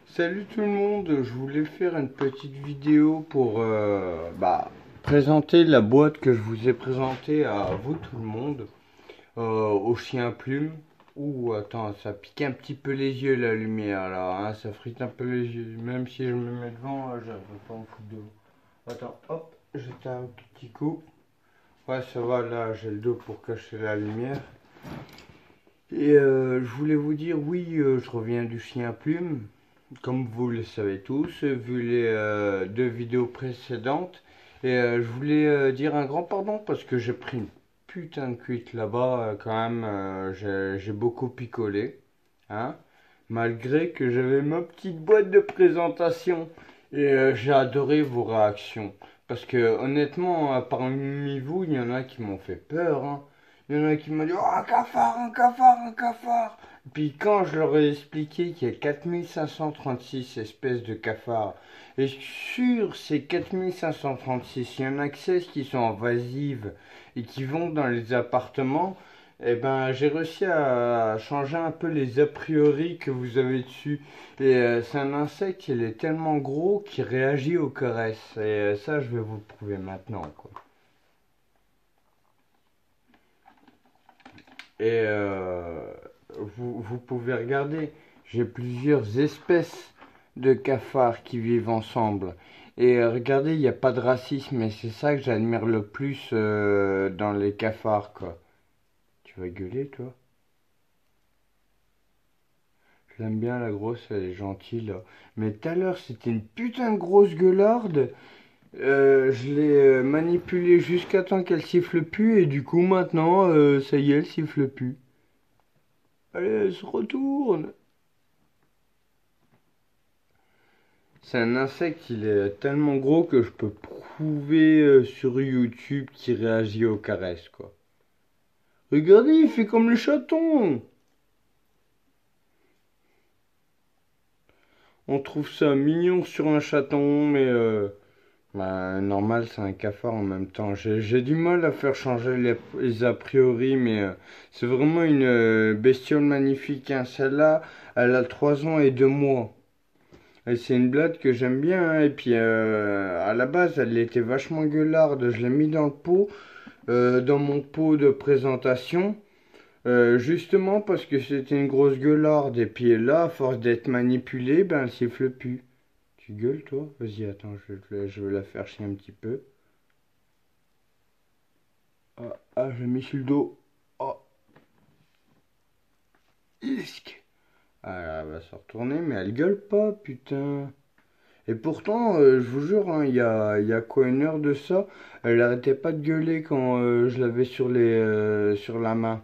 Salut tout le monde, je voulais faire une petite vidéo pour présenter la boîte que je vous ai présentée à vous tout le monde, au chien plume. Ouh, attends, ça pique un petit peu les yeux la lumière là, hein, ça frite un peu les yeux, même si je me mets devant, je vais pas en foutre de l'eau. Attends, hop, j'étais un petit coup. Ouais, ça va, là j'ai le dos pour cacher la lumière. Et je voulais vous dire, oui, je reviens du chien plume. Comme vous le savez tous, vu les 2 vidéos précédentes. Et je voulais dire un grand pardon parce que j'ai pris une putain de cuite là-bas. Quand même, j'ai beaucoup picolé. Hein, malgré que j'avais ma petite boîte de présentation. Et j'ai adoré vos réactions. Parce que honnêtement, parmi vous, il y en a qui m'ont fait peur. Hein. Il y en a qui m'ont dit, oh, un cafard, un cafard, un cafard. Puis quand je leur ai expliqué qu'il y a 4536 espèces de cafards, et sur ces 4536, il y en a que 16 qui sont invasives et qui vont dans les appartements, eh ben j'ai réussi à changer un peu les a priori que vous avez dessus. Et c'est un insecte, il est tellement gros qu'il réagit aux caresses. Et ça, je vais vous le prouver maintenant, quoi. Et vous pouvez regarder, j'ai plusieurs espèces de cafards qui vivent ensemble. Et regardez, il n'y a pas de racisme, et c'est ça que j'admire le plus dans les cafards, quoi. Tu vas gueuler, toi? Je l'aime bien, la grosse, elle est gentille, là. Mais tout à l'heure, c'était une putain de grosse gueularde. Je l'ai manipulée jusqu'à temps qu'elle siffle plus, et du coup, maintenant, ça y est, elle siffle plus. Allez, elle se retourne. C'est un insecte, il est tellement gros que je peux prouver sur YouTube qu'il réagit aux caresses, quoi. Regardez, il fait comme le chaton. On trouve ça mignon sur un chaton, mais normal, c'est un cafard en même temps. J'ai du mal à faire changer les a priori, mais c'est vraiment une bestiole magnifique, hein. Celle-là, elle a 3 ans et 2 mois. Et c'est une blatte que j'aime bien, hein. Et puis à la base, elle était vachement gueularde. Je l'ai mis dans le pot, dans mon pot de présentation, justement parce que c'était une grosse gueularde. Et puis là, à force d'être manipulée, ben elle siffle plus. Tu gueules, toi? Vas-y, attends, je vais la faire chier un petit peu. Je l'ai mis sur le dos. Oh, isque. Ah, elle va se retourner, mais elle gueule pas, putain. Et pourtant, je vous jure, hein, il y a quoi, 1 heure de ça, elle arrêtait pas de gueuler quand je l'avais sur la main.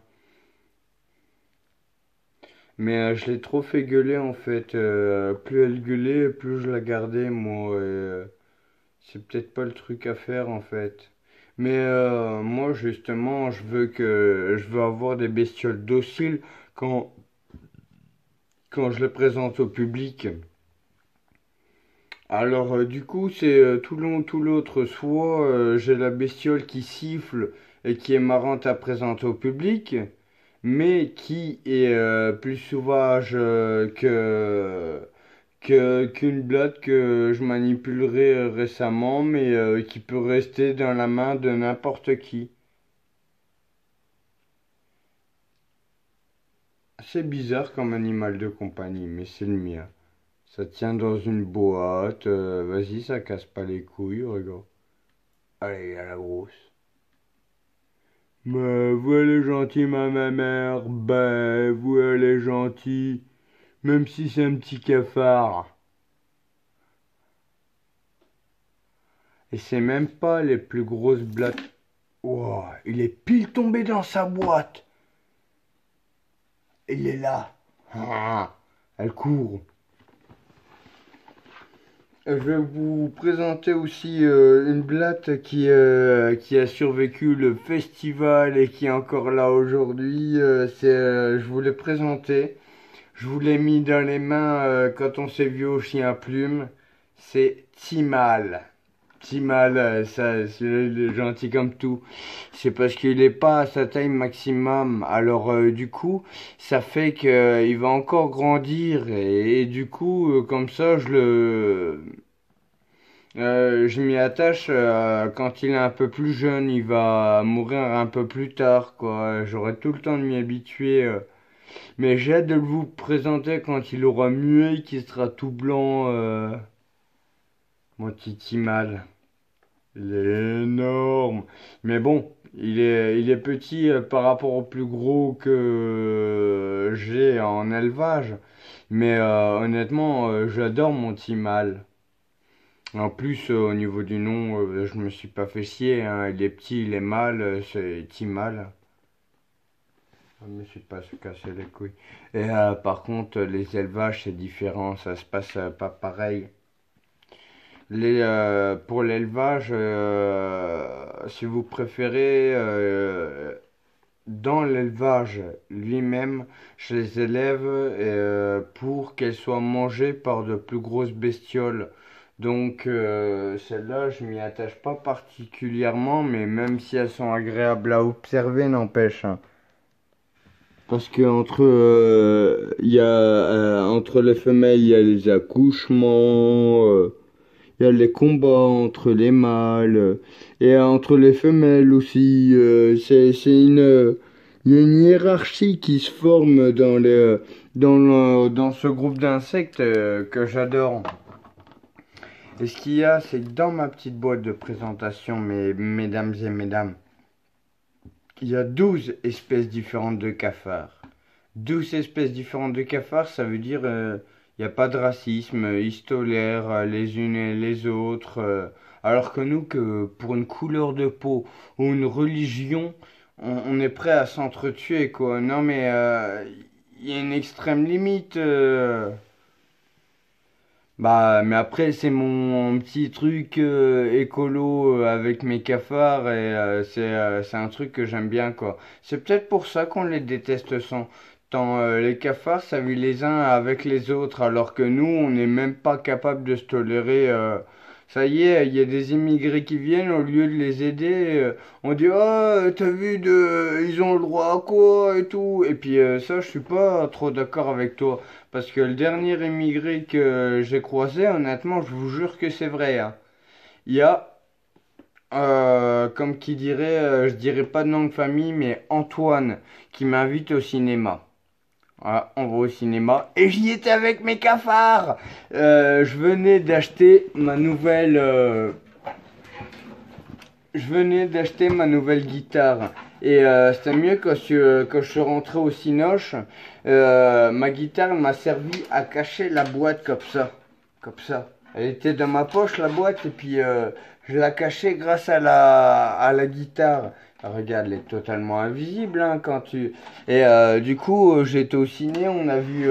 Mais je l'ai trop fait gueuler en fait. Plus elle gueulait, plus je la gardais, moi. C'est peut-être pas le truc à faire en fait. Mais moi justement, je veux avoir des bestioles dociles quand, quand je les présente au public. Alors du coup c'est tout l'un tout l'autre, soit j'ai la bestiole qui siffle et qui est marrante à présenter au public, mais qui est plus sauvage qu'une blatte que je manipulerai récemment, mais qui peut rester dans la main de n'importe qui. C'est bizarre comme animal de compagnie, mais c'est le mien. Ça tient dans une boîte, vas-y, ça casse pas les couilles, regarde. Allez, à la grosse. Bah, vous elle est gentille, ma mère. Bah, vous elle est gentille. Même si c'est un petit cafard. Et c'est même pas les plus grosses blattes. Wow, il est pile tombé dans sa boîte. Il est là. Ah, elle court. Je vais vous présenter aussi une blatte qui a survécu le festival et qui est encore là aujourd'hui. Je vous l'ai présenté. Je vous l'ai mis dans les mains quand on s'est vu au chien à plume. C'est Timal. Timal, ça, celui-là, il est gentil comme tout. C'est parce qu'il est pas à sa taille maximum. Alors du coup, ça fait que il va encore grandir et du coup, comme ça, je m'y attache quand il est un peu plus jeune. Il va mourir un peu plus tard, quoi. J'aurai tout le temps de m'y habituer. Mais j'ai hâte de vous présenter quand il aura mué, qu'il sera tout blanc. Mon Titi Mal. Il est énorme. Mais bon, il est petit par rapport au plus gros que j'ai en élevage. Mais honnêtement, j'adore mon Timal. En plus, au niveau du nom, je me suis pas fait chier, hein. Il est petit, il est mâle, c'est Timal. Je me suis pas cassé les couilles. Et par contre, les élevages, c'est différent. Ça se passe pas pareil. Pour l'élevage, si vous préférez, dans l'élevage lui-même, je les élève pour qu'elles soient mangées par de plus grosses bestioles. Donc celles-là, je m'y attache pas particulièrement, mais même si elles sont agréables à observer, n'empêche, hein. Parce que entre les femelles, il y a les accouchements. Il y a les combats entre les mâles et entre les femelles aussi. Il y a une hiérarchie qui se forme dans ce groupe d'insectes que j'adore. Et ce qu'il y a, c'est que dans ma petite boîte de présentation, mesdames et mesdames, il y a 12 espèces différentes de cafards. 12 espèces différentes de cafards, ça veut dire il n'y a pas de racisme, ils se tolèrent les unes et les autres. Alors que nous, que pour une couleur de peau ou une religion, on est prêt à s'entretuer, quoi. Non, mais il y a une extrême limite. Bah, mais après, c'est mon petit truc écolo avec mes cafards et c'est un truc que j'aime bien, quoi. C'est peut-être pour ça qu'on les déteste tant les cafards s'amusent les uns avec les autres, alors que nous, on n'est même pas capable de se tolérer. Ça y est, il y a des immigrés qui viennent, au lieu de les aider, on dit, oh, t'as vu, ils ont le droit à quoi et tout. Et puis ça, je suis pas trop d'accord avec toi. Parce que le dernier immigré que j'ai croisé, honnêtement, je vous jure que c'est vrai, hein. Il y a, comme qui dirait, je dirais pas de nom de famille, mais Antoine, qui m'invite au cinéma. Voilà, on va au cinéma et j'y étais avec mes cafards. Je venais d'acheter ma nouvelle, guitare. Et c'était mieux quand je suis rentré au Cinoche. Ma guitare m'a servi à cacher la boîte comme ça. Comme ça. Elle était dans ma poche, la boîte, et puis je la cachais grâce à la guitare. Regarde, elle est totalement invisible, hein, quand tu... Et du coup, j'étais au ciné, on a vu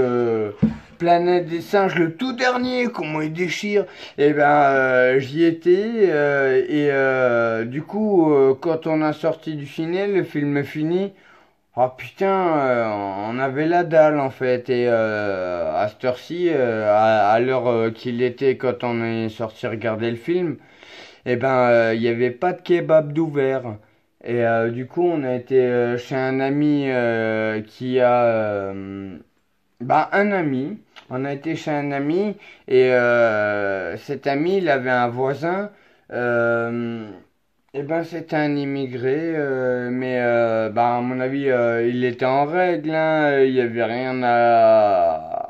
Planète des singes, le tout dernier, comment il déchire. Et ben, j'y étais, du coup, quand on a sorti du ciné, le film est fini. Oh putain, on avait la dalle en fait. Et à cette heure-ci, à l'heure qu'il était quand on est sorti regarder le film, et ben, il n'y avait pas de kebab d'ouvert. Et du coup, on a été chez un ami qui a... un ami. On a été chez un ami et cet ami, il avait un voisin. euh, et ben, c'était un immigré, mais à mon avis, il était en règle, hein, il y avait rien à...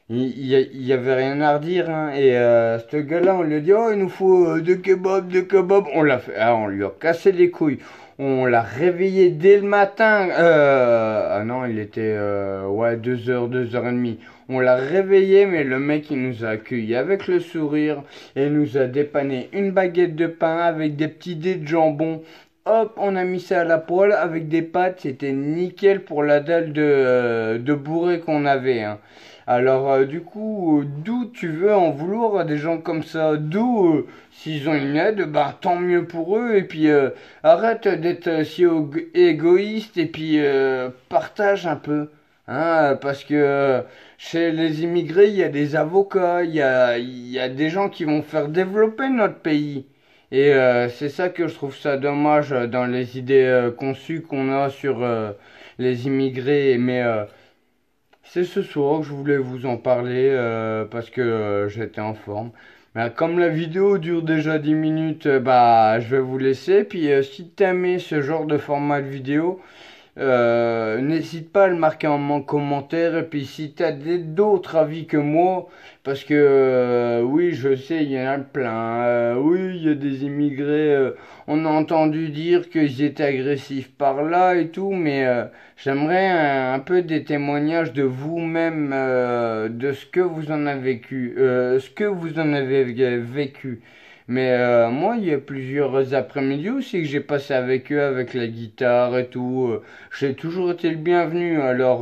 Il y avait rien à redire, hein. Et ce gars-là, on lui a dit, oh, il nous faut deux kebabs, deux kebabs. On l'a fait, on lui a cassé les couilles. On l'a réveillé dès le matin. Ah non, il était, ouais, 2 heures, 2 heures et demie. On l'a réveillé, mais le mec, il nous a accueillis avec le sourire et nous a dépanné une baguette de pain avec des petits dés de jambon. Hop, on a mis ça à la poêle avec des pâtes. C'était nickel pour la dalle de bourré qu'on avait, hein. Alors, du coup, d'où tu veux en vouloir à des gens comme ça? D'où, s'ils ont une aide, bah tant mieux pour eux. Et puis, arrête d'être si égoïste et puis partage un peu. Hein, parce que chez les immigrés, il y a des avocats, il y a des gens qui vont faire développer notre pays. Et c'est ça que je trouve ça dommage dans les idées conçues qu'on a sur les immigrés. Mais c'est ce soir que je voulais vous en parler parce que j'étais en forme. Mais comme la vidéo dure déjà 10 minutes, bah je vais vous laisser. Puis si t'aimais ce genre de format de vidéo, n'hésite pas à le marquer en commentaire. Et puis si tu as d'autres avis que moi, parce que oui, je sais, il y en a plein. Oui, il y a des immigrés. On a entendu dire qu'ils étaient agressifs par là et tout, mais j'aimerais un peu des témoignages de vous-même, de ce que vous en avez vécu, ce que vous en avez vécu. Mais moi, il y a plusieurs après-midi aussi que j'ai passé avec eux, avec la guitare et tout. J'ai toujours été le bienvenu. Alors,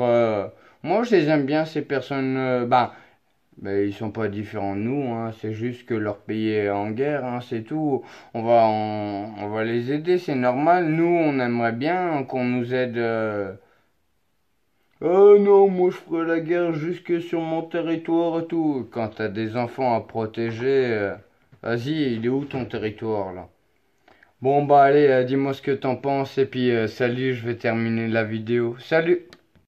moi, je les aime bien, ces personnes. Ils sont pas différents de nous, hein. C'est juste que leur pays est en guerre, hein, c'est tout. On va les aider, c'est normal. Nous, on aimerait bien qu'on nous aide. Oh non, moi je ferai la guerre jusque sur mon territoire et tout. Quand t'as des enfants à protéger, vas-y, il est où ton territoire là? Bon bah allez, dis-moi ce que t'en penses et puis salut, je vais terminer la vidéo. Salut!